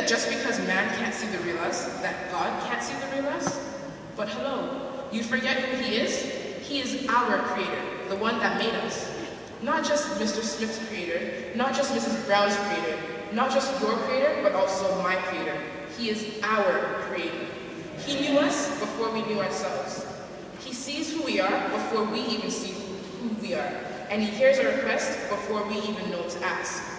that just because man can't see the real us, that God can't see the real us? But hello, you forget who he is? He is our creator, the one that made us. Not just Mr. Smith's creator, not just Mrs. Brown's creator, not just your creator, but also my creator. He is our creator. He knew us before we knew ourselves. He sees who we are before we even see who we are. And he hears our request before we even know to ask.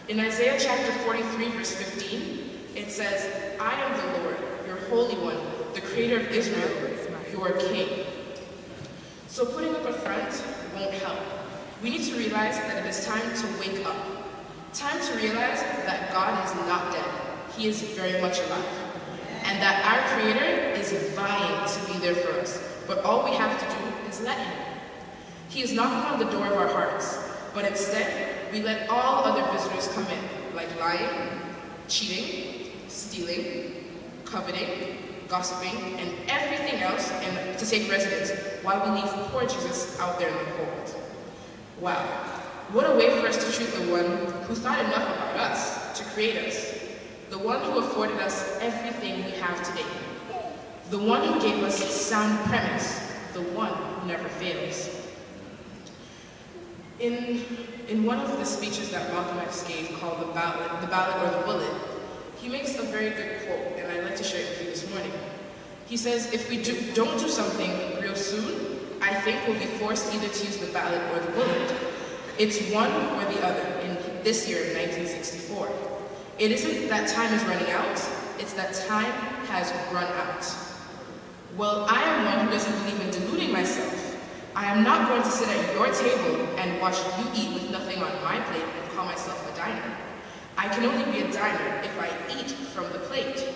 In Isaiah chapter 43, verse 15, it says, I am the Lord, your Holy One, the Creator of Israel, your King. So putting up a front won't help. We need to realize that it is time to wake up. Time to realize that God is not dead. He is very much alive. And that our Creator is vying to be there for us. But all we have to do is let him. He is knocking on the door of our hearts, but instead, we let all other visitors come in, like lying, cheating, stealing, coveting, gossiping, and everything else to take residence while we leave poor Jesus out there in the cold. Wow, what a way for us to treat the one who thought enough about us to create us, the one who afforded us everything we have today, the one who gave us sound premise, the one who never fails. In one of the speeches that Malcolm X gave called the Ballad or the Bullet, he makes a very good quote, and I'd like to share it with you this morning. He says, if we don't do something real soon, I think we'll be forced either to use the ballot or the bullet. It's one or the other in this year of 1964. It isn't that time is running out, it's that time has run out. Well, I am one who doesn't believe in deluding myself. I am not going to sit at your table and watch you eat with nothing on my plate and call myself a diner. I can only be a diner if I eat from the plate.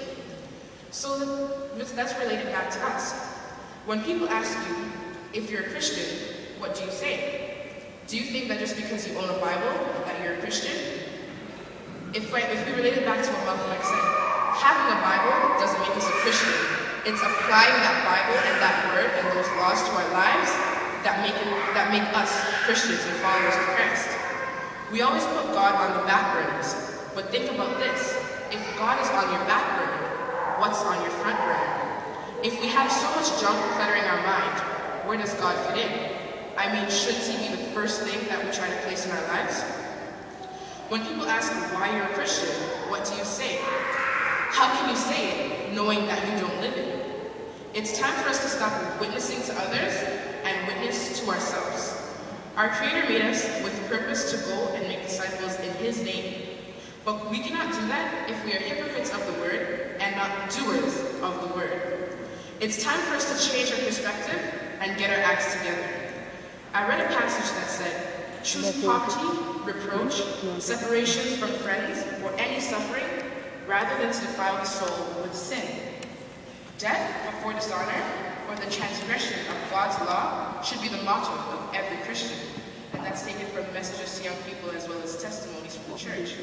So that's related back to us. When people ask you if you're a Christian, what do you say? Do you think that just because you own a Bible that you're a Christian? If we relate it back to what Malcolm X said, having a Bible doesn't make us a Christian. It's applying that Bible and that word and those laws to our lives that make us Christians and followers of Christ. We always put God on the back burners, but think about this. If God is on your back burner, what's on your front burner? If we have so much junk cluttering our mind, where does God fit in? I mean, shouldn't he be the first thing that we try to place in our lives? When people ask why you're a Christian, what do you say? How can you say it knowing that you don't live it? It's time for us to stop witnessing to others and witness to ourselves. Our Creator made us with purpose to go and make disciples in his name. But we cannot do that if we are hypocrites of the word and not doers of the word. It's time for us to change our perspective and get our acts together. I read a passage that said, choose poverty, reproach, separation from friends, or any suffering, rather than to defile the soul with sin. Death before dishonor, or the transgression of God's law, should be the motto of every Christian. And that's taken from messages to young people as well as testimonies from the church.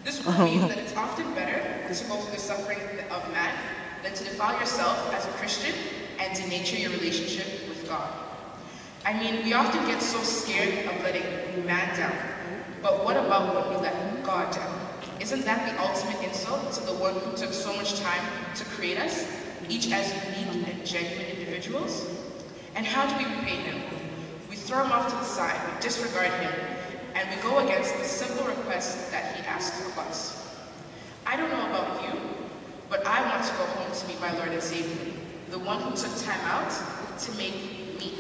This would mean that it's often better to go through the suffering of man than to defile yourself as a Christian and denature your relationship with God. I mean, we often get so scared of letting man down, but what about when we let God down? Isn't that the ultimate insult to the one who took so much time to create us, each as unique and genuine individuals? And how do we repay him? We throw him off to the side, we disregard him, and we go against the simple request that he asks of us. I don't know about you, but I want to go home to meet my Lord and Savior, the one who took time out to make me,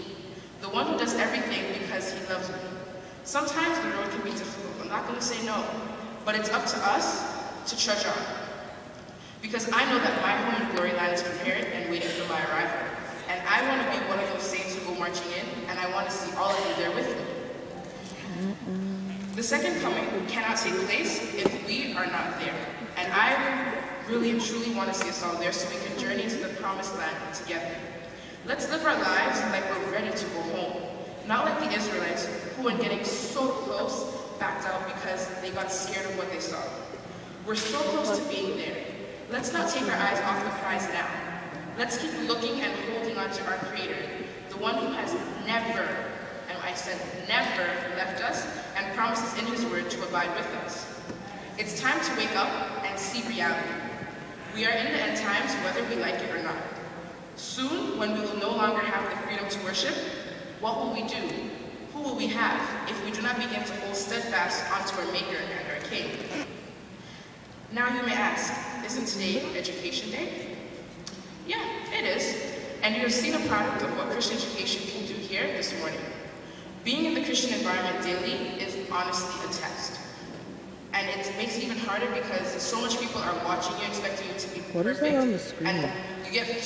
the one who does everything because he loves me. Sometimes the road can be difficult, I'm not going to say no, but it's up to us to trudge on. Because I know that my home in Glory Land is prepared and waiting for my arrival. And I want to be one of those saints who go marching in, and I want to see all of you there with me. The second coming cannot take place if we are not there. And I really and truly want to see us all there so we can journey to the promised land together. Let's live our lives like we're ready to go home. Not like the Israelites who, when getting so close, backed out because they got scared of what they saw. We're so close to being there. Let's not take our eyes off the prize now. Let's keep looking and holding on to our Creator, the one who has never, and I said never, left us and promises in his word to abide with us. It's time to wake up and and see reality. We are in the end times whether we like it or not. Soon, when we will no longer have the freedom to worship, what will we do? Who will we have if we do not begin to hold steadfast onto our Maker and our King? Now you may ask, isn't today Education Day? Yeah, it is. And you have seen a product of what Christian education can do here this morning. Being in the Christian environment daily is honestly a test. And it makes it even harder because so much people are watching you, expecting you to be what perfect. What is that on the screen? And you get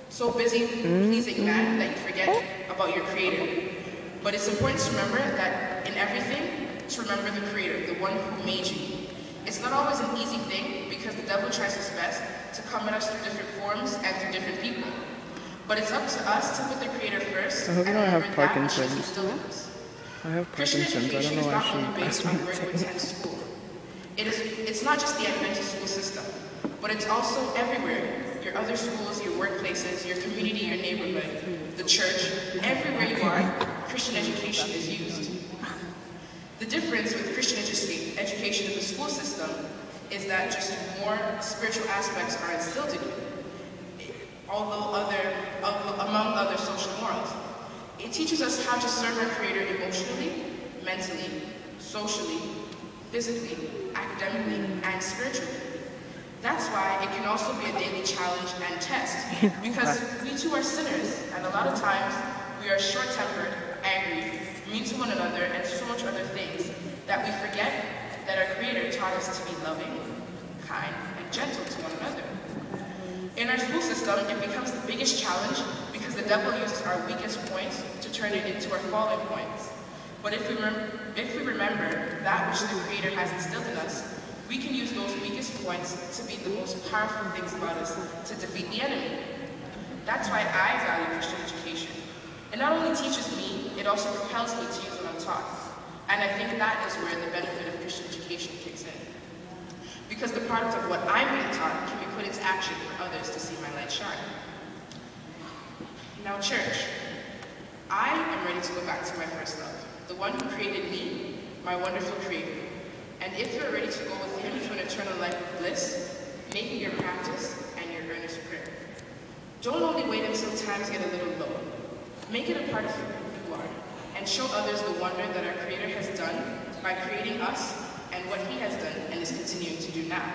so busy pleasing man that you forget about your Creator. But it's important to remember that in everything, to remember the Creator, the one who made you. It's not always an easy thing because the devil tries his best to come at us through different forms and through different people. But it's up to us to put the Creator first. I hope you don't have Parkinson's. I have Parkinson's. I don't know actually. Based on where you attend school. It's not just the Adventist school system, but it's also everywhere. Your other schools, your workplaces, your community, your neighborhood, the church, everywhere you are, Christian education is used. The difference with Christian education in the school system is that just more spiritual aspects are instilled in you, among other social morals. It teaches us how to serve our Creator emotionally, mentally, socially, physically, academically, and spiritually. That's why it can also be a daily challenge and test, because we too are sinners, and a lot of times we are short-tempered, angry, mean to one another, and so much other things that we forget that our Creator taught us to be loving, kind, and gentle to one another. In our school system, it becomes the biggest challenge because the devil uses our weakest points to turn it into our fallen points. But if we remember that which the Creator has instilled in us, we can use those weakest points to be the most powerful things about us to defeat the enemy. That's why I value Christian education. It not only teaches me, it also propels me to use what I'm taught. And I think that is where the benefit of Christian education kicks in. Because the product of what I'm being taught can be put into action for others to see my light shine. Now, church, I am ready to go back to my first love, the one who created me, my wonderful Creator. And if you're ready to go with Him to an eternal life of bliss, make it your practice and your earnest prayer. Don't only wait until times get a little low. Make it a part of who you are, and show others the wonder that our Creator has done by creating us and what He has done and is continuing to do now.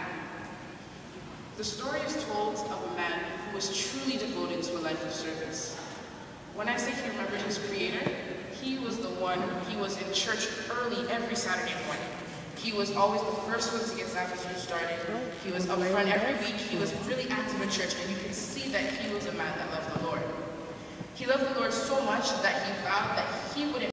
The story is told of a man who was truly devoted to a life of service. When I say he remembered his Creator, he was in church early every Saturday morning. He was always the first one to get Sabbath school started. He was up front every week. He was really active in church, and you can see that he was a man that loved the Lord. He loved the Lord so much that he vowed that he wouldn't